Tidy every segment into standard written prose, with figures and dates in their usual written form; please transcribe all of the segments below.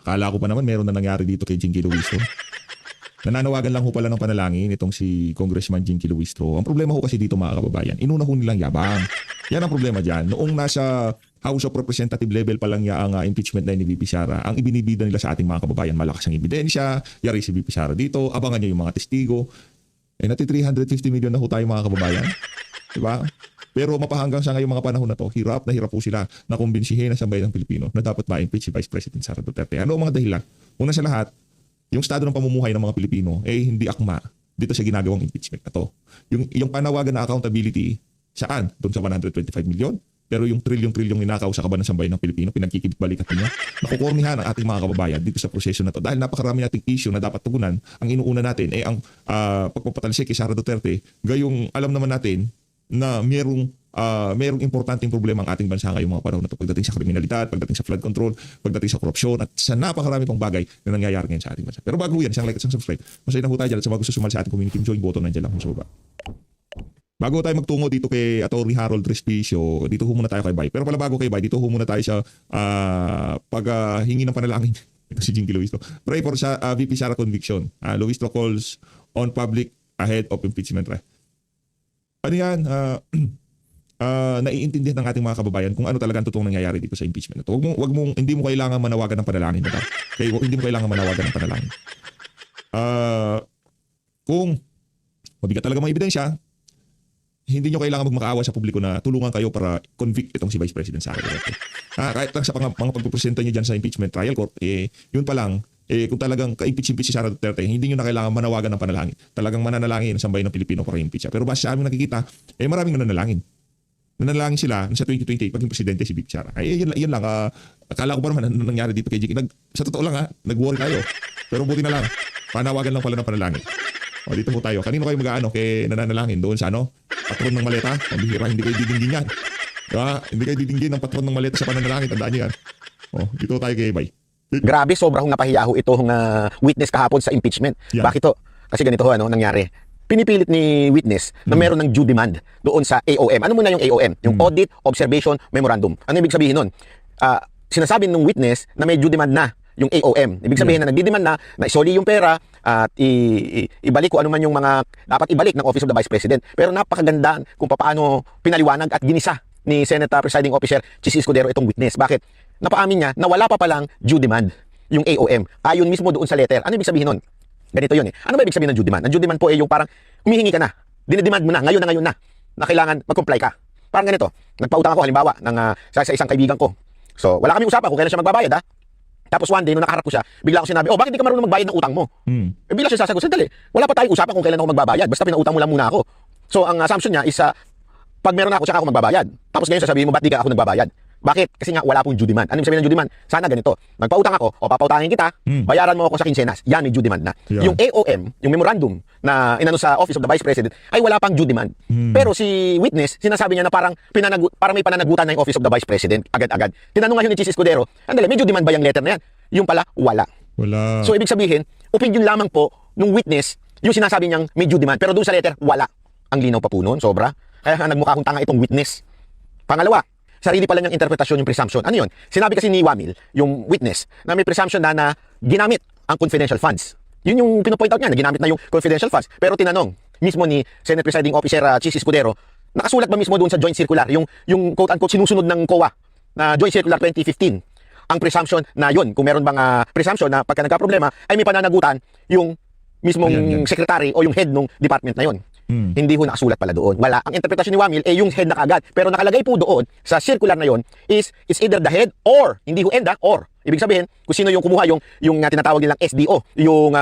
Akala ko pa naman meron na nangyari dito kay Jinky Luistro. Nananawagan lang ho pala ng panalangin itong si Congressman Jinky Luistro. Ang problema ho kasi dito mga kababayan, inuna ho nilang yabang. Yan ang problema dyan. Noong nasa House of Representative level pa lang ang impeachment na ni VP Sara, ang ibinibida nila sa ating mga kababayan, malakas ang ebidensya, yari si VP Sara dito, abangan niyo yung mga testigo. Nati 350 million na ho tayo mga kababayan. Diba? Pero mapahanggang sa ngayong mga panahon na to, hirap na hirap po sila na kumbinsihin ng sambayan ng Pilipino na dapat ma-impeach si Vice President Sara Duterte. Ano ang mga dahilan? Una sa lahat, yung estado ng pamumuhay ng mga Pilipino hindi akma dito sa ginagawang impeachment na to. Yung panawagan na accountability, saan? Doon sa 125 million? Pero yung trilyong-trilyong ninakaw sa kaban ng sambayan ng Pilipino, pinagkikibalik at niya, nakukornihan ang ating mga kababayan dito sa proseso na to. Dahil napakarami nating issue na dapat tugunan, ang inuuna natin ay ang pagpapatalsik kay Sara Duterte, gayong alam naman natin na merong importanteng problema ang ating bansa ngayong mga panahon na to pagdating sa kriminalidad, pagdating sa flood control, pagdating sa korupsyon at sa napakarami pang bagay na nangyayari ngayon sa ating bansa. Pero bago yan, isang like at isang subscribe. Masaya na po tayo dyan sa mga gusto sumali sa ating community. Join button nandiyan lang sa baba. Bago tayo magtungo dito kay Atty. Harold Respicio, dito ho muna tayo kay Bay. Pero pala bago kay Bay, dito ho muna tayo sa paghingi ng panalangin. Ito si Jinky Luistro. Pray for sa VP Sara conviction. Luistro calls on public ahead of impeachment. Ano yan? Naiintindihan ng ating mga kababayan kung ano talagang totoong nangyayari dito sa impeachment na to. Hindi mo kailangan manawagan ng panalangin. Hindi mo kailangan manawagan ng panalangin. Kung mabigat talaga mga ebidensya, hindi nyo kailangan magmakaawa sa publiko na tulungan kayo para convict itong si Vice President Sara Duterte. Kahit lang sa mga pagpupresenta nyo dyan sa impeachment trial court, yun pa lang, kung talagang ka-impeach si Sara Duterte, hindi nyo na kailangan manawagan ng panalangin. Talagang mananalangin ang sambayan ng Pilipino para impeach siya. Pero base sa aming nakikita, maraming nananalangin. Nananalangin sila sa 2028 paging presidente si VP Sara. Yun lang. Akala ko pa naman nangyari dito kay Jinky. Sa totoo lang nag-worry tayo. Pero buti na lang, panawagan lang pala ng panalangin. Dito po tayo. Kanino kayo kay nananalangin? Doon sa patron ng maleta? Pambihira, hindi kayo didinggin yan. Diba? Hindi kayo didinggin ng patron ng maleta sa pananalangin. Tandaan niyo yan. Dito tayo kay Bay. Grabe, sobrang napahiyaho itong witness kahapon sa impeachment. Yan. Bakit to? Kasi ganito nangyari. Pinipilit ni witness na meron ng due demand doon sa AOM. Ano muna yung AOM? Yung Audit Observation Memorandum. Ano ibig sabihin nun? Sinasabi ng witness na may due demand na yung AOM. Ibig sabihin na nagdi-demand na isoli yung pera at ibalik kung ano man yung mga dapat ibalik ng Office of the Vice President. Pero napakaganda kung paano pinaliwanag at ginisa ni Senate Presiding Officer Chis Escudero itong witness. Bakit? Napaamin niya na wala pa palang due demand yung AOM. Ayon mismo doon sa letter. Ano ibig sabihin nun? Ganito yun Ano ba ibig sabihin ng due demand? Ang due demand po yung parang humihingi ka na. Dinidemand mo na. Ngayon na kailangan mag-comply ka. Parang ganito. Nagpautang ako halimbawa sa isang kaibigan ko. So, wala kaming usapan kung kailan siya magbabayad Tapos one day, nung nakaharap ko siya, bigla ako sinabi, bakit di ka marunong magbayad ng utang mo? Bigla siya sasagot, sandali, wala pa tayong usapan kung kailan ako magbabayad. Basta pinautang mo lang muna ako. So, ang assumption niya is, pag meron ako, tsaka ako magbabayad. Tapos ngayon sasabihin mo, ba't di ka ako nagbabayad? Bakit? Kasi nga, wala pong due demand. Ano yung sabihin ng due demand? Sana ganito, nagpautang ako, papautangin kita, bayaran mo ako sa kinsenas. Yan, may due demand na. Yeah. Yung AOM, yung memorandum na inano sa Office of the Vice President, ay wala pang due demand. Pero si witness, sinasabi niya na parang may pananagutan na yung Office of the Vice President agad-agad. Tinanong ngayon ni Chis Escudero, andali, may due demand ba yung letter na yan? Yung pala, wala. So, ibig sabihin, opinion lamang po nung witness, yung sinasabi niyang may due demand. Pero doon sa letter, wala. Ang linaw pa po noon, sobra. Kaya nagmukha akong tanga itong witness. Pangalawa, sarili pala niyang interpretasyon yung presumption. Ano yun? Sinabi kasi ni Wamil, yung witness, na may presumption na ginamit ang confidential funds. Yun yung pinopoint out niya, na ginamit na yung confidential funds. Pero tinanong mismo ni Senate Presiding Officer Chis Escudero, nakasulat ba mismo doon sa joint circular, yung quote-unquote sinusunod ng COA na joint circular 2015, ang presumption na yun, kung meron bang presumption na pagka nagka-problema, ay may pananagutan yung mismong secretary o yung head ng department na yun. Hindi ho nakasulat pala doon. Wala. Ang interpretasyon ni Wamil yung head na kagad. Pero nakalagay po doon sa circular na yon is it's either the head or hindi ho end or. Ibig sabihin, kung sino yung kumuha yung tinatawag nilang SDO, yung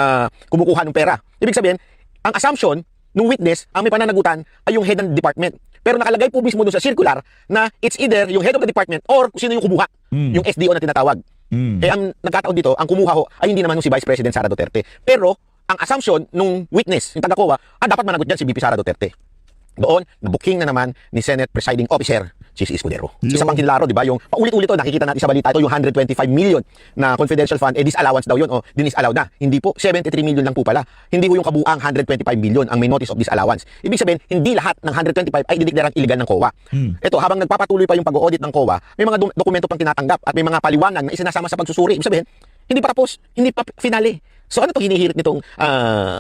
kumukuha ng pera. Ibig sabihin, ang assumption ng witness, ang may pananagutan ay yung head ng department. Pero nakalagay po mismo doon sa circular na it's either yung head of the department or kung sino yung kumuha, yung SDO na tinatawag. Ang nagkataon dito, ang kumuha ho ay hindi naman si Vice President Sara Duterte. Pero ang assumption nung witness, yung taga-COA, dapat managot dyan si VP Sara Duterte. Doon, nabuking na naman ni Senate Presiding Officer Chis Escudero. Isa pang kinlaro, di ba? Yung paulit-ulit nakikita natin sa balita ito, yung 125 million na confidential fund, disallowance daw yun, o dinisallowed na. Hindi po, 73 million lang po pala. Hindi po yung kabuang 125 million ang may notice of disallowance. Ibig sabihin, hindi lahat ng 125 ay dideklarang illegal ng COA. Ito, habang nagpapatuloy pa yung pag-audit ng COA, may mga dokumento pang tinatanggap at may mga paliwanag na isinasama sa pagsusuri. Ibig sabihin, Hindi pa tapos, hindi pa finale. So ano to hinihirit nitong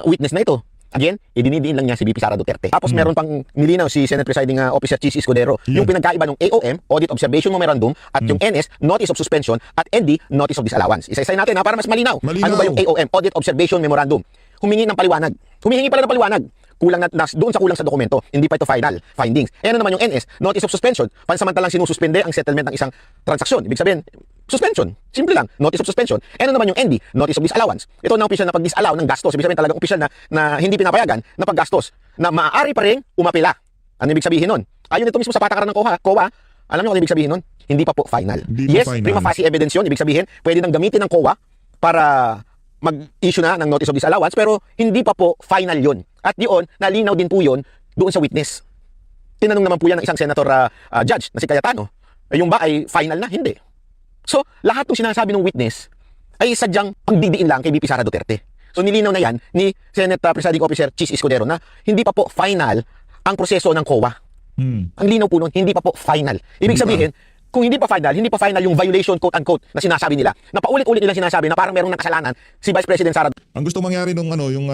witness na ito? Again, idinidiin lang niya si VP Sara Duterte. Tapos meron pang nilinaw si Senate Presiding Officer Chis Escudero, yung pinagkaiba ng AOM, Audit Observation Memorandum, at yung NS, Notice of Suspension, at ND, Notice of Disallowance. Isa-isay natin para mas malinaw. Ano ba yung AOM, Audit Observation Memorandum? Humingi ng paliwanag. Humihingi pala ng paliwanag. Doon sa dokumento. Hindi pa ito final findings. Eh ano naman yung NS, Notice of Suspension, pansamantalang sinususpende ang settlement ng isang transaksyon. Ibig sabihin, suspension. Simple lang. Notice of suspension. Eh ano naman yung ND, Notice of Disallowance. Ito na opisyal na pag-disallow ng gastos. Ibig sabihin talagang opisyal na hindi pinapayagan na paggastos na maaari pa rin umapila. Ano ibig sabihin nun? Ayon ito mismo sa patakaran ng COA, alam niyo ano ibig sabihin nun? Hindi pa po final. Hindi Yes, pa final. prima facie evidence yun. Ibig sabihin, pwede nang gamitin ng COA para mag-issue na ng Notice of Disallowance pero hindi pa po final yun. At yun, nalinaw din po yun doon sa witness. Tinanong naman po yan ng isang senator judge na si Cayetano. Yung ba ay final na? Hindi. So, lahat ng sinasabi ng witness ay sadyang pagdidiin lang kay VP Sara Duterte. So, nilinaw na yan ni Senate Presiding Officer Chis Escudero na hindi pa po final ang proseso ng COA. Ang linaw po nun, hindi pa po final. Ibig sabihin, kung hindi pa final yung violation quote-unquote na sinasabi nila, na paulit-ulit nilang sinasabi na parang merong nakasalanan si Vice President Sara. Ang gusto mangyari nung yung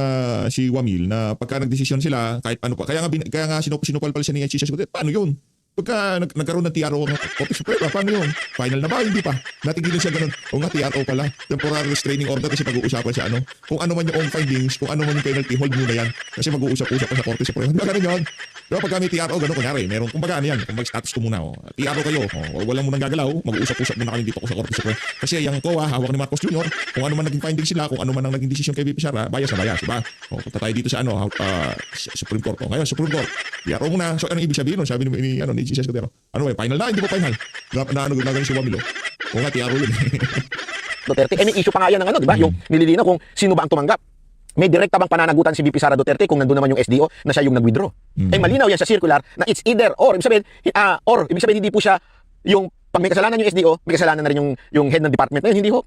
si Wamil na pagka nagdesisyon sila kahit paano pa. Kaya nga sinupal siya ni Chis Escudero. Paano yun? Pagka nagkaroon ng TRO ng Office of Prayer, paano yun? Final na ba? Hindi pa. Natigilan siya ganun. O nga, TRO pala. Temporary restraining order kasi pag-uusapan siya kung ano man yung own findings, kung ano man yung penalty, hold muna yan. Kasi mag-uusap-usap pa sa Korte Suprema. Hindi ba ganun yun? Diba pagka may TRO, ganun, kunyari, meron, kumbaga ano yan, kung mag-status ko muna, TRO kayo, walang munang gagalaw, mag-uusap-usap muna kami dito ko sa Korte Suprema. Kasi yung COA, hawak ni Marcos Jr., kung ano man naging findings sila, kung ano man ang naging decision kay VP Sara, bayas na bayas, diba? Punta tayo dito sa Supreme Court. Ngayon, Supreme Court, TRO muna. So, anong ibig sabihin nun? Sabi ni Jesus Cordero. Ano ba, final na? Hindi ba final? Gagawin si Wamilo. O nga, TRO yun. Duterte. May issue pa nga yan ng di ba? Yung nililinaw kung sino ba ang tumanggap. May direkta bang pananagutan si VP Sara Duterte kung nandun naman yung SDO na siya yung nag-withdraw? Eh malinaw yan sa circular na it's either or. Ibig sabihin hindi po siya yung pag may kasalanan yung SDO, may kasalanan na rin yung head ng department na yun, hindi ho.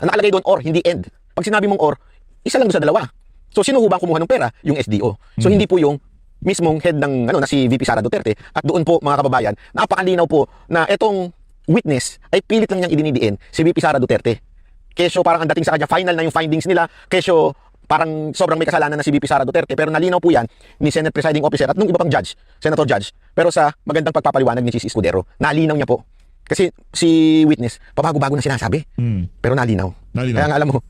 Ang nakalagay doon or, hindi end. Pag sinabi mong or, isa lang doon sa dalawa. So sino ho ba ang kumuha ng pera? Yung SDO. So hindi po yung mismong head ng na si VP Sara Duterte. At doon po mga kababayan, napakalinaw po na etong witness ay pilit lang niyang idinidiin si VP Sara Duterte. Kesyo parang ang dating sa kanya final na yung findings nila. Kesyo parang sobrang may kasalanan na si VP Sara Duterte. Pero nalinaw po yan ni Senate Presiding Officer at nung iba pang judge, Senator Judge. Pero sa magandang pagpapaliwanag ni Chis Escudero, nalinaw niya po. Kasi si witness, pabago-bago na sinasabi. Pero nalinaw. Kaya nga alam mo,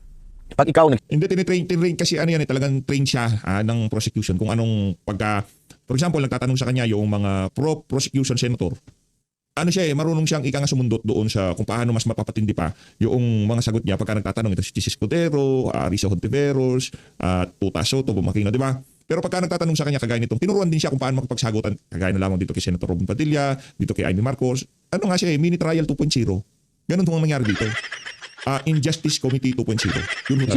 pag ikaw hindi, tinitrain kasi ano yan, talagang train siya ng prosecution kung anong for example, nagtatanong sa kanya yung mga pro-prosecution senator. Ano siya marunong siyang ika nga sumundot doon sa kung paano mas mapapatindi pa yung mga sagot niya pagka nagtatanong ito si Chis Escudero, Risa Hontiveros, Tuta Soto, Bumakina, di ba? Pero pagka nagtatanong sa kanya kagaya nitong, tinuruan din siya kung paano makapagsagutan kagaya na lamang dito kay Senator Robin Padilla, dito kay Amy Marcos. Ano nga siya mini trial 2.0. Ganun itong nangyari dito. Injustice Committee 2.0.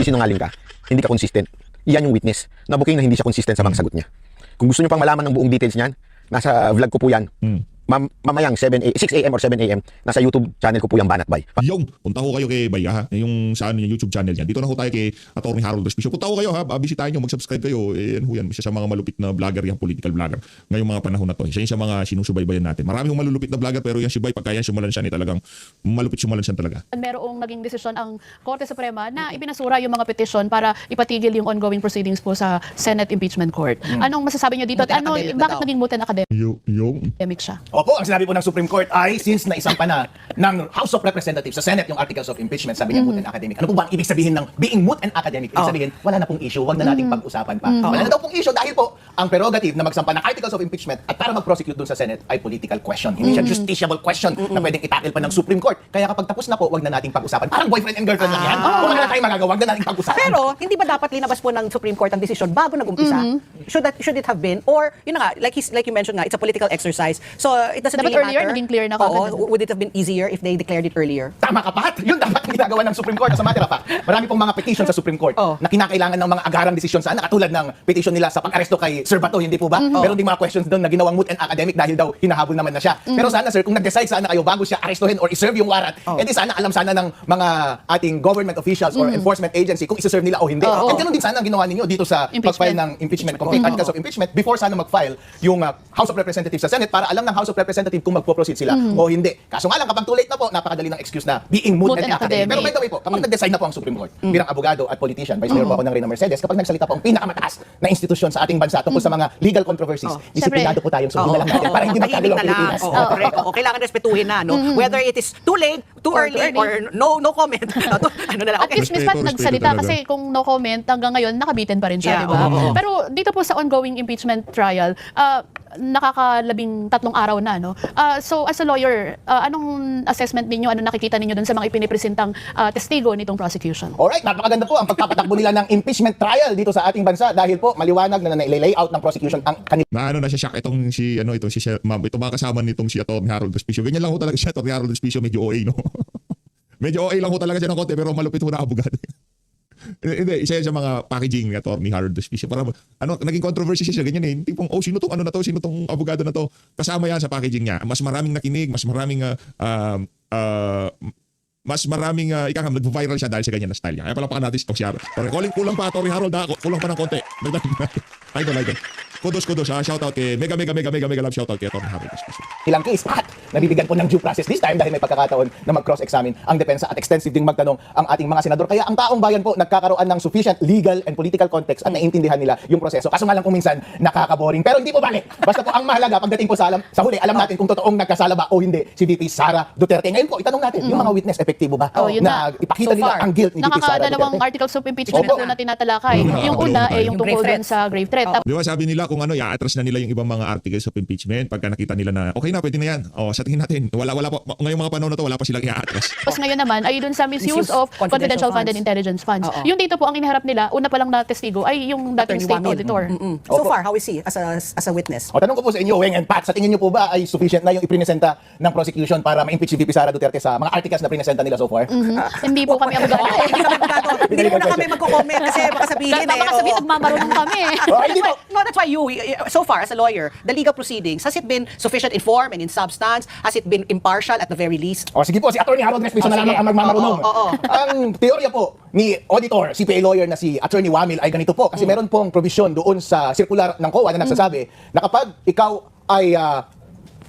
sinungaling ka, hindi ka consistent. Yan yung witness. Nabuking na hindi siya consistent sa mga sagot niya. Kung gusto niyo pang malaman ng buong details niyan, nasa vlog ko po yan. Mamayang 6 a.m. or 7 a.m. nasa YouTube channel ko po yung Banat Bay. Yung, punta ho kayo kay Bay ha. Yung saan yung YouTube channel yan. Dito na ho tayo kay Atty. Harold Respicio. Punta ho kayo ha. Bisitahin nyo, mag-subscribe kayo. Yan ho yan. Isa sa mga malupit na vlogger, yung political vlogger. Ngayong mga panahon na to. Isa yun sa mga sinusubaybayan natin. Marami hong malulupit na vlogger pero yan si Bay, pagka yan simulan siya talagang malupit simulan siya talaga. Merong naging desisyon ang Korte Suprema na ibinasura yung mga petisyon para ipatigil yung ongoing proceedings po sa Senate Impeachment Court. Anong masasabi niyo dito? At bakit naging moot and academic siya? Opo, ang sinabi po ng Supreme Court ay since naisampa na ng House of Representatives sa Senate yung articles of impeachment, sabi niya moot and academic. Ano po ba ang ibig sabihin ng being moot and academic? Ibig sabihin, wala na pong issue, wag na nating pag-usapan pa. Wala na daw pong issue dahil po ang prerogative na magsampa ng articles of impeachment at para mag-prosecute dun sa Senate ay political question. Hindi siya justiciable question na pwedeng itakil pa ng Supreme Court. Kaya kapag tapos na po, wag na nating pag-usapan. Parang boyfriend and girlfriend lang yan. Kung wala na tayong magagawa, wag na nating pag-usapan. Pero, hindi ba dapat linabas po ng Supreme Court ang desisyon bago nag-umpisa? Should it have been? Or, yun na nga, like you mentioned nga, it's a political exercise. So, it doesn't Dapat really earlier, matter. naging clear na Oo, kagad. would it have been easier if they declared it earlier? Tama ka, Pat. Yun dapat ang ginagawa ng Supreme Court. As a matter of fact, marami pong mga petition sa Supreme Court na kinakailangan ng mga agarang desisyon sana, katulad ng petition nila sa pag-aresto kay Sir Bato, hindi po ba? Meron ding mga questions doon na ginawang moot and academic dahil daw hinahabol naman na siya. Pero sana, sir, kung nag-decide sana kayo bago siya arestuhin or iserve yung warrant, edi sana alam sana ng mga ating government officials or enforcement agency kung iserve nila o hindi. At ganoon din sana ang ginawa ninyo dito sa pag-file ng impeachment, complete articles of impeachment before sana mag-file yung House of Representatives sa Senate para alam ng House of of Representatives kung magpo-proceed sila o hindi. Kaso nga lang, kapag too late na po, napakadali ng excuse na being moot and academic. Pero by the way po, kapag nag-decide na po ang Supreme Court, bilang abogado at politician, Vice Mayor po ako ng Reyna Mercedes, kapag nagsalita po ang pinakamataas na institusyon sa ating bansa tungkol sa mga legal controversies, disiplinado po tayong sundin na lang natin para hindi magkagalaw ang Pilipinas. Correct. Kailangan respetuhin na, no? Whether it is too late, too early, or no comment. Ano na lang. At least Ms. Pat Respeto nagsalita talaga. kasi kung no comment hanggang ngayon nakabitin pa rin siya, Yeah, di ba? oo. Pero dito po sa ongoing impeachment trial, nakakalabing 3 araw na, no? So as a lawyer, anong assessment ninyo, ano nakikita ninyo dun sa mga ipinipresentang testigo nitong prosecution? Alright, napakaganda po ang pagpapatakbo nila ng impeachment trial dito sa ating bansa dahil po maliwanag na nai-layout ng prosecution ang kanila. Na ano na siya shock itong si ma'am, ito mga kasama nitong si Atty. Harold Despicio. Ganyan lang ho talaga siya, Atty. Harold Despicio, medyo OA, no? Medyo OA lang ho talaga siya ng konti, pero malupit ho na abogado. Hindi, isa yan sa mga packaging ni Atty. Harold Despicio. Para naging controversy siya ganyan eh. Tipong sino tong sino tong abogado na to? Kasama yan sa packaging niya. Mas maraming nakinig, mas maraming nag-viral siya dahil sa ganyan na style niya. Kaya pala natin si Tosyaro. Pero kulang pa, Atty. Harold, kulang pa ng konti. Idol. Kudos. Shoutout kay mega love shoutout kay Atty. Harold Despicio. Ilang case at nabibigyan po ng due process this time dahil may pagkakataon na mag-cross-examine ang depensa at extensive ding magtanong ang ating mga senador. Kaya ang taong bayan po nagkakaroon ng sufficient legal and political context at naiintindihan nila yung proseso. Kaso nga lang kung minsan nakaka-boring. Pero hindi po balik. Basta po ang mahalaga pagdating po sa huli, alam natin kung totoong nagkasala ba o hindi si VP Sara Duterte. Ngayon po, itanong natin, yung mga witness, epektibo ba? Yun Na ipakita So nila far, ang guilt ni VP Sara nakakadalawang Duterte. articles of impeachment Opo. na una tinatalakay. Yung una yung Yung tungkol grave dun sa grave threat. Di ba sabi nila kung i-atras na nila yung ibang mga articles of impeachment pagka nakita nila na okay na, pwede na yan. Sa tingin natin, wala pa, ngayong mga panahon na to, wala pa silang i-atras. Tapos ngayon naman ay dun sa misuse of confidential fund and intelligence funds. Oo. Yung dito po ang iniharap nila, una pa lang na testigo ay yung dating Attorney state Wamil. auditor. So Opo. far, how is he as a witness? O tanong ko po sa inyo, Weng and Pat, sa tingin niyo po ba ay sufficient na yung iprinesenta ng prosecution para ma-impeach si VP Sara Duterte sa mga articles na prinesenta nila so far? Hindi po kami abogado. Hindi kami abogado. Hindi muna kami magko-comment kasi baka sabihin Baka sabihin, oo. nagmamarunong kami. Hindi po. That's why so far as a lawyer, the legal proceedings, has it been sufficient in form and in substance? Has it been impartial at the very least? O sige po, si Atty. Harold Despicio na sige. lamang ang magmamarunong. Oo. Ang teorya po ni auditor, CPA lawyer na si Atty. Wamil ay ganito po. Kasi meron pong provision doon sa circular ng COA na nagsasabi na kapag ikaw ay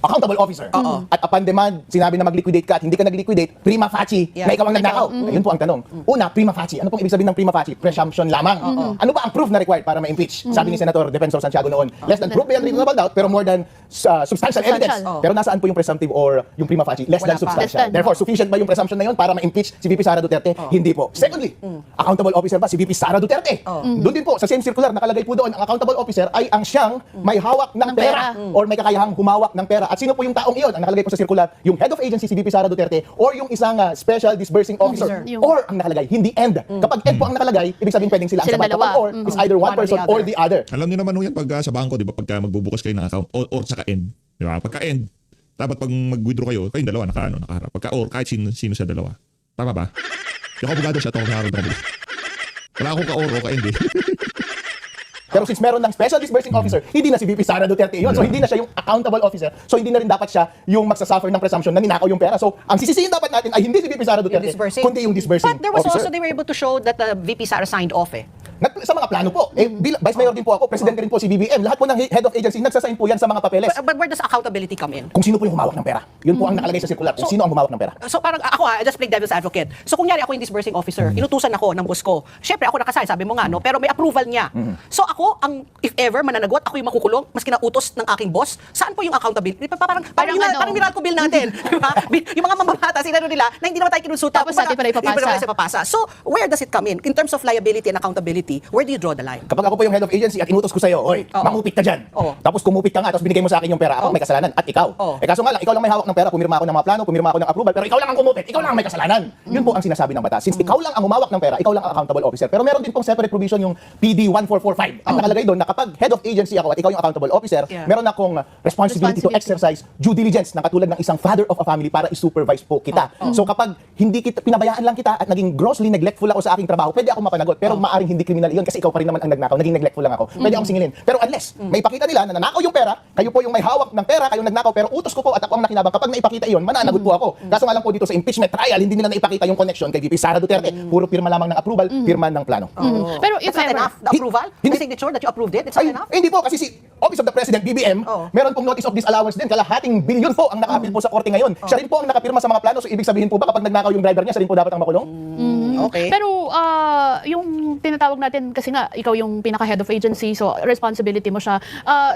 accountable officer at upon demand sinabi na mag-liquidate ka at hindi ka nag-liquidate, prima facie Yeah. na ikaw ang nagnakaw. Ayun po ang tanong. Una, prima facie. Ano pong ibig sabihin ng prima facie? Presumption lamang. Ano ba ang proof na required para ma-impeach? Sabi ni Senator Defensor Santiago noon, less than proof beyond reasonable doubt pero more than substantial evidence. Substantial. Pero nasaan po yung presumptive or yung prima facie? Less Wala than pa. substantial. Less than. Therefore, sufficient ba yung presumption na yun para ma-impeach si VP Sara Duterte? Hindi po. Secondly, accountable officer ba si VP Sara Duterte? Doon din po, sa same circular, nakalagay po doon, ang accountable officer ay ang siyang may hawak ng Ng pera pera. or may kakayahang humawak ng pera. At sino po yung taong iyon? Ang nakalagay po sa circular, yung head of agency si VP Sara Duterte or yung isang special disbursing officer. Yung- Or ang nakalagay, hindi end. Kapag end po ang nakalagay, ibig sabihin pwedeng sila ang Silang sabay. Kapag dalawa. or, is either one One or person the or other. the other. Alam niyo naman ho yan pag sa bangko, di ba? Pagka magbubukas kayo ng account or saka end. Di ba? Pagka end, dapat pag mag-withdraw kayo, kayong dalawa nakaharap. Pagka or, kahit sino sa dalawa. Tama ba? Yung abogado siya, Atty. Harold Despicio. Wala akong ka-or o ka-end eh. Pero since meron ng special disbursing officer, hindi na si VP Sara Duterte yun. So hindi na siya yung accountable officer. So hindi na rin dapat siya yung magsasuffer ng presumption na ninakaw yung pera. So ang sisisihin dapat natin ay hindi si VP Sara Duterte, kundi yung disbursing But there was officer. also, they were able to show that the VP Sara signed off Sa mga plano po. Vice Mayor din po ako, Presidente rin po si BBM. Lahat po ng head of agency, nagsasign po yan sa mga papeles. But where does accountability come in? Kung sino po yung humawak ng pera. Yun po ang nakalagay sa circular. Kung sino ang humawak ng pera. So parang ako I just play devil's advocate. So kunyari ako yung disbursing officer, inutusan ako ng boss ko. Syempre ako nakasign, sabi mo nga no, pero may approval niya. So ako ang if ever mananagot, ako yung makukulong, maski nautos ng aking boss. Saan po yung accountability? Parang Meralco bill natin, di ba? Yung mga mamabata sila nila na hindi naman tayo kinonsulta. Tapos natin pala ipapasa. So where does it come in terms of liability and accountability? Where do you draw the line? Kapag ako po yung head of agency at inutos ko sa'yo, oy, Oo. mangupit ka dyan. Oo. Tapos kumupit ka nga, tapos binigay mo sa akin yung pera, ako may kasalanan at ikaw. Oo. Kaso nga lang, ikaw lang may hawak ng pera, pumirma ako ng mga plano, pumirma ako ng approval, pero ikaw lang ang kumupit, ikaw lang ang may kasalanan. Yun po ang sinasabi ng batas. Since ikaw lang ang humawak ng pera, ikaw lang ang accountable officer. Pero meron din pong separate provision yung PD 1445. Ang nakalagay doon na kapag head of agency ako at ikaw yung accountable officer, Yeah. meron akong responsibility to exercise due diligence na katulad ng isang father of a family para i-supervise po kita. So kapag hindi kita pinabayaan lang kita at naging grossly neglectful ako sa aking trabaho, pwede ako mapanagot, pero maaring hindi criminal 'yun kasi ikaw pa rin naman ang nagnakaw, naging neglectful lang ako, pwede akong singilin. Pero unless, may ipakita nila na nanakaw yung pera, kayo po yung may hawak ng pera, kayong nagnakaw, pero utos ko po at ako ang nakinabang. Kapag naipakita iyon, mananagot po ako. Kaso nga lang po dito sa impeachment trial, hindi nila naipakita yung connection kay VP Sara Duterte. Puro pirma lamang ng approval, pirma ng plano. Pero if That's not ever, enough. The approval? The Hindi. signature that you approved it? It's not Ay, enough? hindi po kasi si Office of the President, BBM, Oo. meron pong notice of disallowance din. Kalahating bilyon po ang naka-appeal po sa korte ngayon. Siya rin po ang nakapirma sa mga plano. So ibig sabihin po ba kapag nagnakaw yung driver niya, siya rin po dapat ang makulong? Okay. Pero yung tinatawag natin, kasi nga ikaw yung pinaka-head of agency, so responsibility mo siya.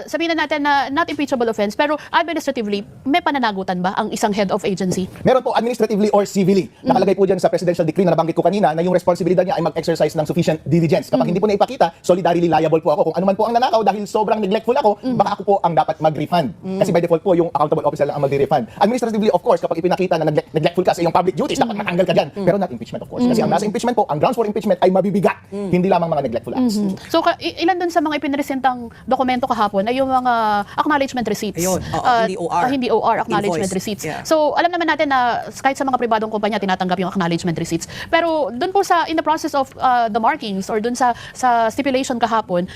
Sabihin na natin na not impeachable offense, pero administratively, may pananagutan ba ang isang head of agency? Meron po administratively or civilly. Nakalagay po dyan sa presidential decree na nabanggit ko kanina na yung responsibilidad niya ay mag-exercise ng sufficient diligence. Kapag hindi po naipakita, solidarily liable po ako. Kung ano man po ang nanakaw dahil sobrang neglectful ako, baka ako po ang dapat mag-refund. Kasi by default po, yung accountable officer lang ang mag-refund. Administratively, of course, kapag ipinakita na neglectful ka sa iyong public duties, dapat matanggal ka dyan. Pero not impeachment, of course. Kasi ang nasa impeachment po, ang grounds for impeachment ay mabibigat. Hindi lamang mga neglectful acts. So ilan dun sa mga ipinresentang dokumento kahapon ay yung mga acknowledgement receipts. Ayun, hindi OR. Hindi OR, acknowledgement Invoice. receipts. Yeah. So alam naman natin na kahit sa mga pribadong kumpanya tinatanggap yung acknowledgement receipts. Pero dun po sa in the process of the markings or dun sa stipulation kahapon,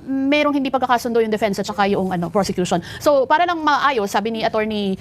merong hindi pagkakasundo yung defense at saka yung prosecution. So para lang maayos, sabi ni Attorney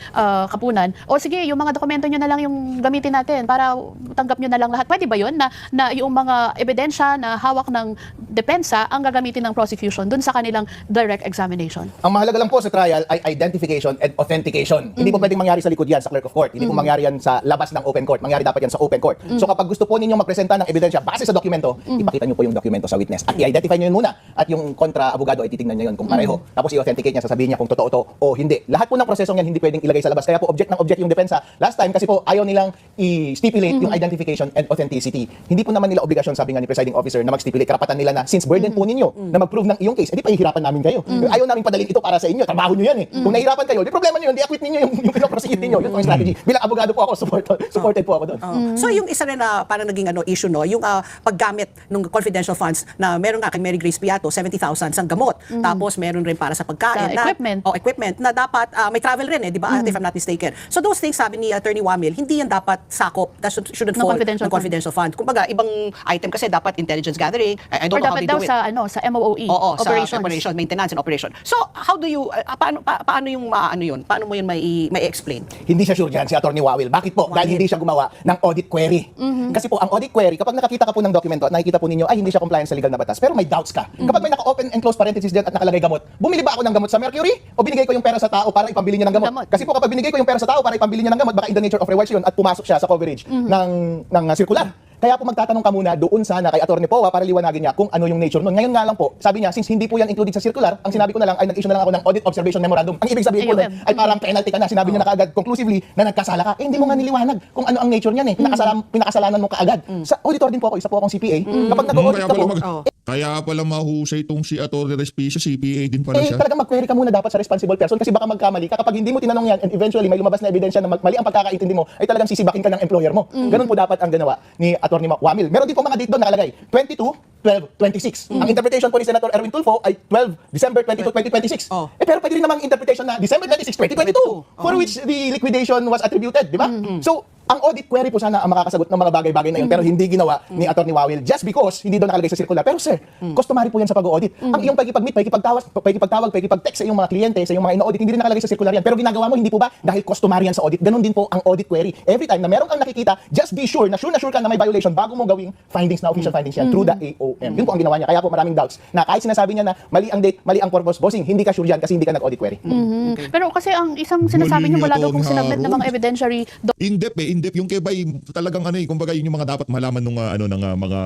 Kapunan, o sige, yung mga dokumento nyo na lang yung gamitin natin para tanggap nyo na lang lahat. Pwede ba yun na yung mga ebidensya na hawak ng depensa ang gagamitin ng prosecution dun sa kanilang direct examination? Ang mahalaga lang po sa trial ay identification and authentication. Hindi po pwedeng mangyari sa likod yan, sa clerk of court. Hindi po mangyari yan sa labas ng open court. Mangyari dapat yan sa open court. So kapag gusto po ninyong magpresenta ng ebidensya base sa dokumento, ipakita nyo po yung dokumento sa witness. At i-identify nyo yun muna. At yung kontra-abogado ay titingnan nyo yun kung pareho. Tapos i-authenticate niya, sasabihin niya kung totoo to o hindi. Lahat po ng prosesong yan hindi pwedeng ilagay sa labas. Kaya po object ng object yung depensa. Last time kasi po ayaw nilang i-stipulate yung identification and authenticity. Hindi po naman nila obligasyon, sabi nga ni presiding officer, na mag-stipulate. Karapatan nila na since burden po ninyo na mag-prove ng iyong case, edi pahihirapan namin kayo. Ayaw namin padalhin ito para sa inyo. Trabaho nyo yan eh. Kung nahihirapan kayo, di problema nyo yun. Di acquit ninyo yung pinoprosecute ninyo. Yun po yung strategy. Bilang abogado po ako, supported po ako doon. So yung isa rin na parang naging issue, no, yung paggamit ng confidential funds na meron nga kay Mary Grace Piato, 70,000 sa gamot. Tapos meron rin para sa pagkain. Sa equipment. Equipment na dapat may travel rin di ba? If I'm not mistaken. So those things, sabi ni Attorney Wamil, hindi yan dapat sakop. That shouldn't Ng fall confidential ng confidential fund. Kumbaga, ibang item kasi dapat intelligence gathering. I don't Or know how dapat they daw do it. sa MOOE, Oo, operations. sa operation, maintenance and operation. So, how do you, paano yung maano yun? Paano mo yun may explain? Hindi siya sure dyan si Attorney Wawil. Bakit po? Dahil hindi siya gumawa ng audit query. Kasi po, ang audit query, kapag nakakita ka po ng dokumento at nakikita po ninyo, ay hindi siya compliant sa legal na batas, pero may doubts ka. Kapag may naka-open and close parenthesis dyan at nakalagay gamot, bumili ba ako ng gamot sa Mercury? O binigay ko yung pera sa tao para ipambili niya ng gamot? Gamot. Kasi po kapag binigay ko yung pera sa tao para ipambili niya ng gamot, baka in the nature of rewards yun at pumasok siya sa coverage ng circular. Kaya po magtatanong ka muna doon sana kay Attorney Powa para liwanagin niya kung ano yung nature nun. Ngayon nga lang po, sabi niya, since hindi po yan included sa circular, ang sinabi ko na lang ay nag-issue na lang ako ng audit observation memorandum. Ang ibig sabihin po nun ay parang penalty ka na. Sinabi niya na kaagad conclusively na nagkasala ka. Hindi mo nga niliwanag kung ano ang nature niyan eh. Pinakasalanan mo kaagad. Sa auditor din po ako, isa po akong CPA. Kapag nag-audit ka po, Kaya pala mahusay itong si Atty. Respicio, CPA din pala siya. talagang mag-query ka muna dapat sa responsible person kasi baka magkamali ka. Kapag hindi mo tinanong yan and eventually may lumabas na ebidensya na mali ang pagkakaintindi mo, ay talagang sisibakin ka ng employer mo. Ganun po dapat ang ginawa ni Atty. Wamil. Meron din po mga date doon nakalagay. 22/12/26. Ang interpretation po ni Senator Erwin Tulfo ay 12 December 22, 2026. Oh. Pero pwede rin namang interpretation na December 26, 2022, for which the liquidation was attributed, di ba? So, ang audit query po sana ang makakasagot ng mga bagay-bagay na yun, pero hindi ginawa ni Atty. Wawil just because hindi daw nakalagay sa circular. Pero sir, customary po yan sa pag-audit. Ang iyong pagkipag-meet, pagkipag-text sa iyong mga kliyente, sa iyong mga ina-audit, hindi rin nakalagay sa circular yan. Pero ginagawa mo, hindi po ba? Dahil customary yan sa audit. Ganun din po ang audit query. Every time na meron kang nakikita, just be sure na sure ka na may violation bago mo gawing findings na official findings yan through the AOM. Yun po ang ginawa niya. Kaya po maraming doubts na kahit sinasabi niya na mali ang date, mali ang purpose, bossing, hindi ka sure yan kasi hindi ka nag-audit query. Pero kasi ang isang sinasabi niyo wala daw kung sinabit ng mga evidentiary In-depth yung kay Bay talagang kumbaga yun yung mga dapat malaman ng mga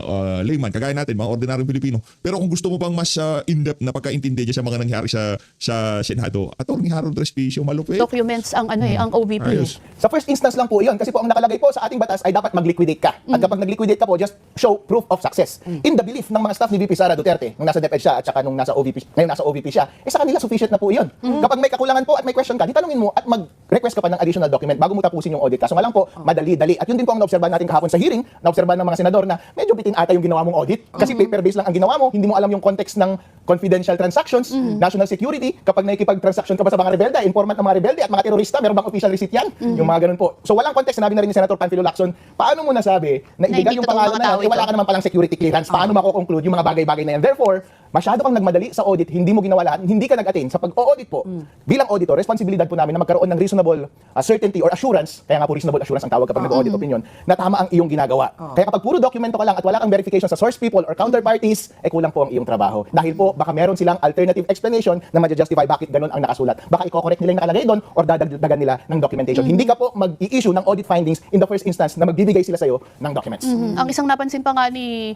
layman kagaya natin, mga ordinaryong Pilipino. Pero kung gusto mo pang mas in-depth na pagkaintindi diyan sa mga nangyari sa Senado, Atty. Harold Respicio, malupit. documents ang ang OVP. Ayos. Sa first instance lang po yun kasi po ang nakalagay po sa ating batas ay dapat mag-liquidate ka. At kapag nag-liquidate ka po, just show proof of success. In the belief ng mga staff ni VP Sara Duterte, nung nasa DepEd siya at saka nung nasa OVP, ngayon nasa OVP siya, sa kanila sufficient na po yun. Kapag may kakulangan po at may question ka, di tanungin mo at mag-request ka pa ng additional document bago mo tapusin yung audit. Kaso nga lang po, madali-dali. At yun din po ang naobserbahan natin kahapon sa hearing, naobserbahan ng mga senador na medyo bitin ata yung ginawa mong audit kasi paper-based lang ang ginawa mo, hindi mo alam yung context ng confidential transactions, national security, kapag nakikipag-transaction ka ba sa mga rebelde, informant ng mga rebelde at mga terorista, meron bang official receipt yan? Yung mga ganun po. So walang context, sinabi na rin ni Senator Panfilo Lacson, paano mo nasabi na Na ibigay hindi yung totoong pangalan mga na tao yan, wala ito. ka naman palang security clearance, paano mako-conclude yung mga bagay-bagay na yan? Therefore, masyado kang nagmadali sa audit, hindi mo ginawa lahat, hindi ka nag-attain sa pag-audit po. Bilang auditor, responsibilidad po namin na magkaroon ng reasonable certainty or assurance, kaya nga po reasonable assurance ang tawag kapag nag-audit opinion, na tama ang iyong ginagawa. Kaya kapag puro dokumento ka lang at wala kang verification sa source people or counterparties, kulang po ang iyong trabaho. Dahil po, baka meron silang alternative explanation na ma-justify bakit ganun ang nakasulat. Baka i-correct nila yung nakalagay doon or dadagdagan nila ng documentation. Hindi ka po mag-i-issue ng audit findings in the first instance na magbibigay sila sa'yo ng documents. Ang isang napansin pa nga ni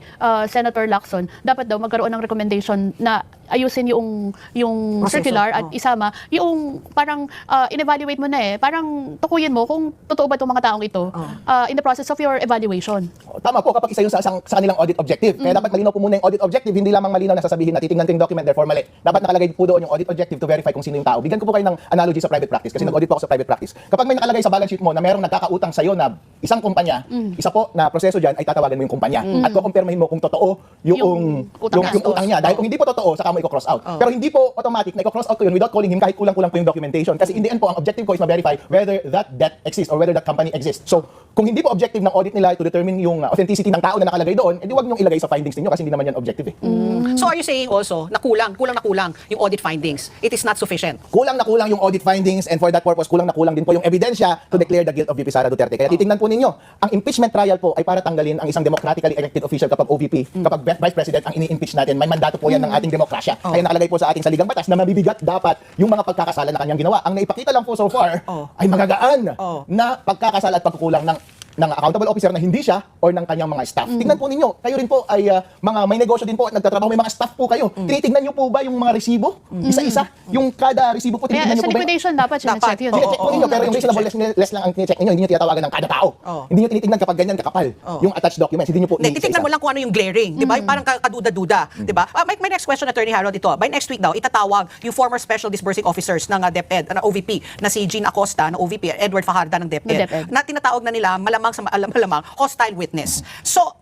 Senator Lacson, dapat daw magkaroon ng recommendation na ayusin yung Proseso. circular at isama yung parang in-evaluate mo na parang tukuyin mo kung totoo ba itong mga taong ito in the process of your evaluation. Tama po kapag isa yun sa kanilang audit objective. Kaya dapat malinaw po muna yung audit objective, hindi lamang malinaw na sasabihin na titingnan ko yung document, therefore mali. Dapat nakalagay po doon yung audit objective to verify kung sino yung tao. Bigyan ko po kayo ng analogy sa private practice kasi nag-audit po ako sa private practice. Kapag may nakalagay sa balance sheet mo na merong nagkakautang sa'yo na isang kumpanya, isa po na proseso dyan ay tatawagan mo yung kumpanya at kukumpirmahin mo kung totoo yung utang niya. Dahil kung hindi po totoo, saka mo i-cross out. Pero hindi po automatic na i-cross out ko yun without calling him kahit kulang-kulang po yung documentation. Kasi in the end po, ang objective ko is ma-verify whether that debt exists or whether that company exists. So, kung hindi po objective ng audit nila to determine yung authenticity ng tao na nakalagay doon, edi wag niyong ilagay sa findings niyo kasi hindi naman yan objective eh. So are you saying also na kulang na kulang yung audit findings? It is not sufficient. Kulang na kulang yung audit findings and for that purpose, kulang na kulang din po yung ebidensya to declare the guilt of VP Sara Duterte. Kaya titingnan po ninyo, ang impeachment trial po ay para tanggalin ang isang democratically elected official kapag OVP, kapag Vice President ang ini-impeach natin. May mandato po yan ng ating demokrasya. Kaya nakalagay po sa ating saligang batas na mabibigat dapat yung mga pagkakasala na kanyang ginawa. Ang naipakita lang po so far ay magagaan na pagkakasala at pagkukulang ng accountable officer na hindi siya or ng kanyang mga staff. Tingnan po ninyo, kayo rin po ay mga may negosyo din po at nagtatrabaho, may mga staff po kayo. Tinitingnan niyo po ba yung mga resibo? Isa-isa. Yung kada resibo po, Kaya tinitingnan niyo sa po ba? liquidation dapat sinecheck yun. Check po ninyo, pero yung reasonable less lang ang tine-check ninyo, hindi niyo tinatawagan ng kada tao. Hindi niyo tinitingnan kapag ganyan kakapal yung attached documents, hindi niyo po Hindi, titignan mo lang kung ano yung glaring, di ba? Yung parang kaduda-duda, di ba? My next question, Attorney Harold, ito. By next week daw, itatawag yung former special disbursing officers ng DepEd, na OVP, na si Jean Acosta, na OVP, Edward Fajarda ng DepEd, na tinatawag na nila malamang sa malamang hostile witness. So,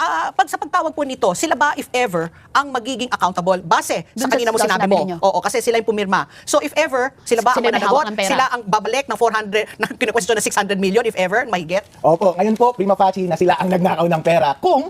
sa pagtawag po nito, sila ba, if ever, ang magiging accountable base sa Dun sa kanina mo sinabi sinabi mo? ninyo. Oo, kasi sila yung pumirma. So, if ever, sila ba ang Sila may mananagot? hawak ng pera. Sila ang babalik ng 400, na kinu-question na 600 million, if ever, may get? Opo, ngayon po, prima facie na sila ang nagnakaw ng pera kung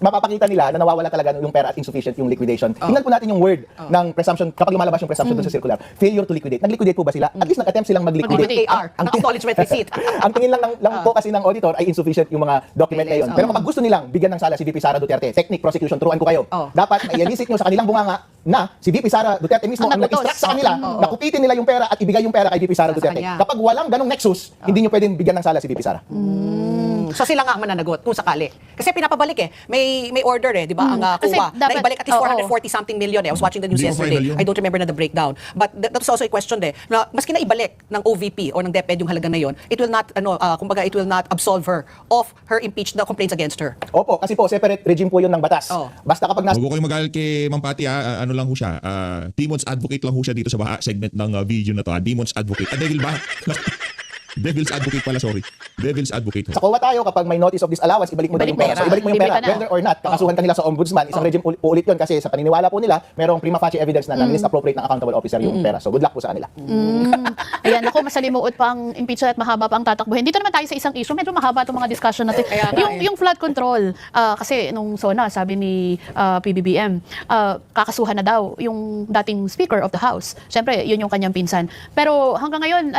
mapapakita nila na nawawala talaga yung pera at insufficient yung liquidation. Tingnan po natin yung word ng presumption, kapag lumalabas yung presumption dun sa circular, failure to liquidate. Nag-liquidate po ba sila? At least nag-attempt silang mag-liquidate. AR, ang acknowledgement receipt. Ang tingin lang po kasi ng auditor ay insufficient yung mga document na yun. Pero kapag gusto nilang bigyan ng sala si VP Sara Duterte, technique prosecution, turuan ko kayo. Dapat i-elicit nyo sa kanilang bunganga na si VP Sara Duterte mismo ang nagutos. nag-instruct sa kanila na kupitin nila yung pera at ibigay yung pera kay VP Sara Duterte. kanya. Kapag walang ganong nexus, hindi nyo pwedeng bigyan ng sala si VP Sara. So sila nga ang mananagot kung sakali. Kasi pinapabalik may order di ba? Ang Kasi COA na dapat- ibalik at least 440 something million I was watching the news Hindi pa yesterday. final yun. I don't remember na the breakdown. But that was also a question na maski na ibalik ng OVP o ng DepEd yung halaga na yon, it will not kumbaga it will not absolve her of her impeached complaints against her. Opo, kasi po separate regime po yun ng batas. Basta kapag nasa Huwag ko kayo magalit kay Ma'am Pati ano lang ho siya. Demon's advocate lang ho siya dito sa segment ng video na to. Demon's advocate. Devil ba? Devil's advocate pala, sorry. Devil's advocate. sa COA tayo, kapag may notice of disallowance, ibalik mo daw Ibalik yung pera. mo So, na. ibalik mo yung Bibili pera, ka na. whether or not, kakasuhan ka nila sa ombudsman, isang regime ulit yun kasi sa paniniwala po nila, merong prima facie evidence na non-appropriate ng accountable officer yung pera. So, good luck po sa kanila. Ayan, ako, masalimuot pa ang impeachment at mahaba pa ang tatakbuhin. Dito naman tayo sa isang issue, medyo mahaba itong mga discussion natin. Kaya nga Yung flood control, kasi nung SONA, sabi ni PBBM, kakasuhan na daw yung dating Speaker of the House. Siyempre, yun yung kanyang pinsan. Pero hanggang ngayon,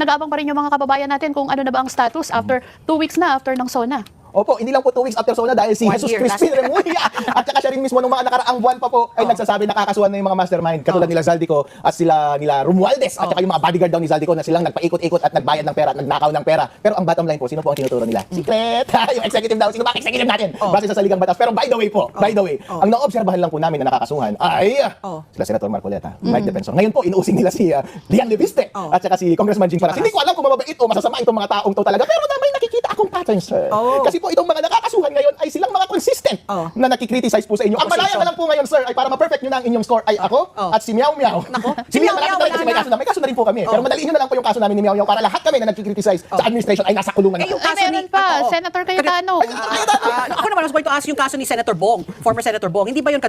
nag-aabang pa rin yung mga kababayan natin kung ano na ba ang status after 2 weeks na after ng SONA. Opo, hindi lang po 2 weeks after SONA dahil si 1 Jesus year, Crispin Remulla at saka siya rin mismo nung mga nakaraang buwan pa po ay nagsasabi nakakasuhan na yung mga mastermind katulad nila Zaldico at nila Romualdez at saka yung mga bodyguard daw ni Zaldico na silang nagpaikot-ikot at nagbayad ng pera at nagnakaw ng pera. Pero ang bottom line po, sino po ang tinuturo nila? Secret! Yung executive daw, sino ba ang executive natin? Base sa saligang batas. Pero by the way, ang naobserbahan lang po namin na nakakasuhan ay sila Senator Marcoleta, Mike Defensor. Ngayon po, inuusig nila si Lian Leviste at saka si Congressman Jing Paras. Hindi ko alam kung mababait o masasama itong mga taong to talaga, pero na may nakikita akong pattern, sir. Kasi Kasi po itong mga nakakasuhan ngayon ay silang mga consistent Oh. na nakikriticize po sa inyo. Ang malaya Opposition. na lang po ngayon, sir, ay para ma-perfect nyo na ang inyong score ay ako Oh. at si Meow Meow. Nako. Si Meow Meow Wala kasi may na. kaso na. May kaso na rin po kami. Pero madaliin nyo na lang po yung kaso namin ni Meow Meow para lahat kami na nagkikriticize sa administration ay nasa kulungan na. Eh, yung Ay, kaso meron ni- pa. Oo. Senator Cayetano. Ako naman was going to ask yung kaso ni Senator Bong, former Senator Bong. Hindi ba yun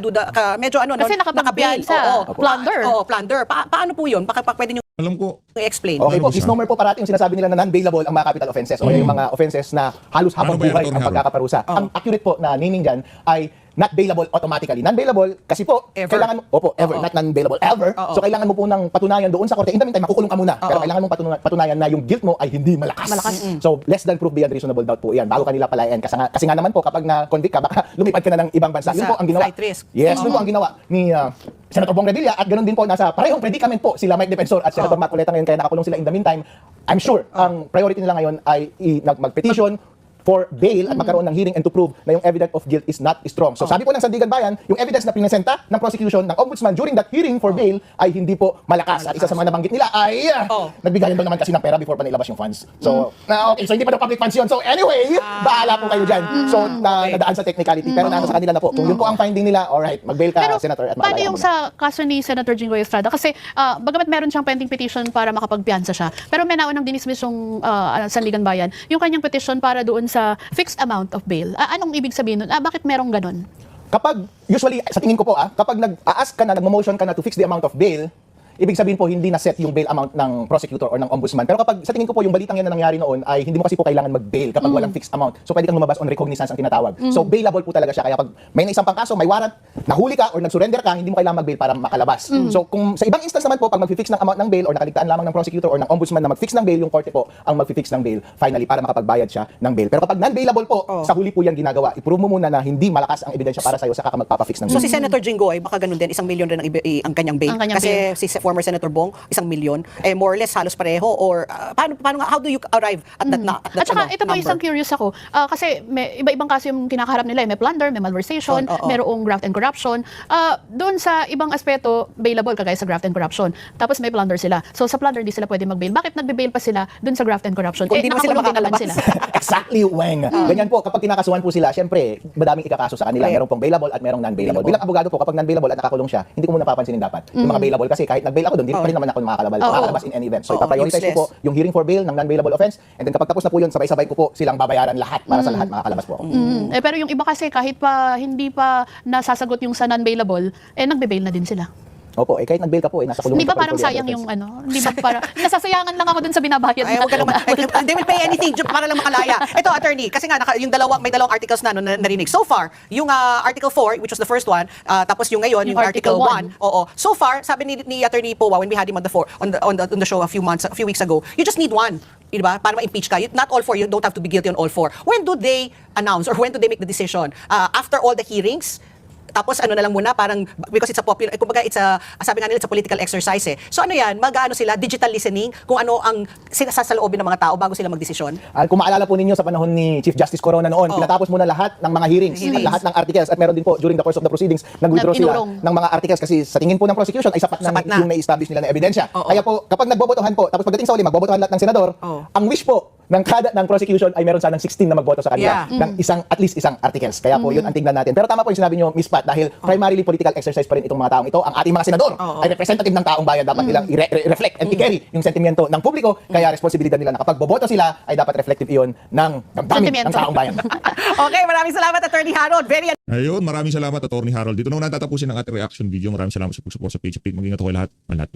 medyo Kasi nakapagpiyansa. Plunder. Oo, plunder. Paano po yun? Pwede nyo Alam ko, i-explain. Okay po, Ano po siya? misnomer po parati yung sinasabi nila na non-bailable ang mga capital offenses o yung mga offenses na halos habang Ano ba yan, buhay Atty. ang Harold? pagkakaparusa. Ang accurate po na naming dyan ay not bailable automatically. Non-bailable kasi po, Ever. kailangan mo, ever, Oo. not non-bailable, ever. Oo. So kailangan mo po ng patunayan doon sa korte. In the meantime, makukulong ka muna. Pero Oo. kailangan mong patunayan na yung guilt mo ay hindi malakas. So less than proof beyond reasonable doubt po yan bago kanila palayan. Kasi nga naman po, kapag na-convict ka, baka lumipad ka na ng ibang bansa. Yun po ang ginawa. Flight risk. Yes, yun po ang ginawa ni Senator Bong Revilla at ganoon din po nasa parehong predicament po sila Mike Defensor at Senator Matt Coleta ngayon kaya nakakulong sila in the meantime. I'm sure ang priority nila ngayon ay mag-petition for bail at magkaroon ng hearing and to prove na yung evidence of guilt is not strong. So sabi po ng Sandigan Bayan, yung evidence na pinesenta ng prosecution ng ombudsman during that hearing for bail ay hindi po malakas. At isa sa mga nabanggit nila ay nagbigayan daw naman kasi ng pera before pa nilabas yung funds. So, okay, so hindi pa daw public funds yun. So anyway, bahala po kayo dyan. So nadaan sa technicality pero nasa kanila na po. Kung yun po ang finding nila, alright, mag-bail ka, Pero Senator, at paano makalaya yung mo na. sa kaso ni Senator Jinggoy Estrada? Kasi bagamat meron siyang pending petition para makapagpiyansa siya, pero may naunang dinismiss yung Sandigan Bayan, yung kanyang petition para doon sa fixed amount of bail. Anong ibig sabihin nun? Bakit merong ganun? Kapag, usually, sa tingin ko po kapag nag-a-ask ka na, nag-motion ka na to fix the amount of bail, ibig sabihin po hindi na set yung bail amount ng prosecutor or ng ombudsman. Pero kapag sa tingin ko po yung balitang yan na nangyari noon ay hindi mo kasi po kailangan mag-bail kapag walang fixed amount. So pwede kang lumabas on recognizance ang tinatawag. So bailable po talaga siya. Kaya pag may naisang pang kaso, may warrant, nahuli ka or nag-surrender ka, hindi mo kailangan mag-bail para makalabas. So kung sa ibang instance naman po, pag mag-fix ng amount ng bail or nakaligtaan lamang ng prosecutor or ng ombudsman na mag-fix ng bail, yung korte po ang mag-fix ng bail finally para makapagbayad siya ng bail. Pero kapag non-bailable po, sa huli po yan ginagawa. I-prove mo muna na hindi malakas ang ebidensya para sa'yo saka ka magpapa-fix ng bail. So si Senator Jinggoy, baka ganun din, 1 million rin ang kanyang bail. Ang kanyang Kasi si former Senator Bong, 1 million, more or less halos pareho, or paano nga, how do you arrive at that, At saka ito po number? isang curious ako. Kasi may iba-ibang kaso yung kinakaharap nila. May plunder, may malversation, merong graft and corruption. Doon sa ibang aspeto, bailable kagaya sa graft and corruption. Tapos may plunder sila. So sa plunder hindi sila pwede mag-bail. Bakit nagbe-bail pa sila doon sa graft and corruption? Kung di naman sila nakakulong din naman makakalabas. Exactly, Weng. Ganyan po, kapag kinakasuhan po sila, syempre, madaming ikakaso sa kanila. Okay. Merong pong bailable at merong non-bailable. Bilang abogado po, kapag non-bailable at nakakulong siya, hindi ko muna papansinin dapat. Yung mga bailable kasi kahit nag-bail ako doon, hindi pa rin naman ako makakalabas in any event. So ipaprioritize ko po yung hearing for bail ng non-bailable offense, and then kapag tapos na po yun, sabay-sabay ko po silang babayaran lahat para sa lahat makakalabas po ako. Pero yung iba kasi kahit pa hindi pa nasasagot yung sa non-bailable, nagbe-bail na din sila. Opo, kahit nag-bail ka po, nasa kulungan Hindi ba ka pa rin parang for the sayang other yung offense. hindi ba parang nasasayangan lang ako dun sa binabayad Ay, wag ka naman. They will pay anything para lang makalaya. Ito, attorney, kasi nga may dalawang articles na narinig. So far, yung Article 4, which was the first one, tapos yung ngayon, yung Article 1. Oo. So far, sabi ni Attorney Powa when we had him on the show a few weeks ago, you just need one. Diba? Para ma-impeach ka. Not all four. You don't have to be guilty on all four. When do they announce or when do they make the decision? After all the hearings? Tapos ano na lang muna, parang, because it's a popular, kumbaga sabi nga nila, it's a political exercise eh. So ano yan, mag-ano sila, digital listening, kung ano ang sinasasaloobin ng mga tao bago sila magdesisyon? Kung maalala po ninyo sa panahon ni Chief Justice Corona noon, pinatapos muna lahat ng mga hearings at lahat ng articles at meron din po during the course of the proceedings, nag-withdraw sila Inurong. ng mga articles kasi sa tingin po ng prosecution ay sapat na yung na-establish nila na ebidensya. Kaya po, kapag nagbobotohan po, tapos pagdating sa uli, magbobotohan lahat ng senador, ang wish po ng prosecution ay meron sanang 16 na magboto sa kanila ng at least isang articles. Kaya po yun ang tingnan natin. Pero tama po yung sinabi nyo, Miss Pat, dahil primarily political exercise pa rin itong mga taong ito. Ang ating mga senador ay representative ng taong bayan. Dapat nilang i-reflect and i-carry yung sentimiento ng publiko. Kaya responsibilidad nila na kapag boboto sila, ay dapat reflective iyon ng damdamin ng Sentimento. taong bayan. Okay, maraming salamat, Attorney Harold. Very ayun, maraming salamat, Atty. Harold. Dito na muna tatapusin ang ating reaction video. Maraming salamat sa pagsupport sa page. Maging ito kayo lahat. Manlahat.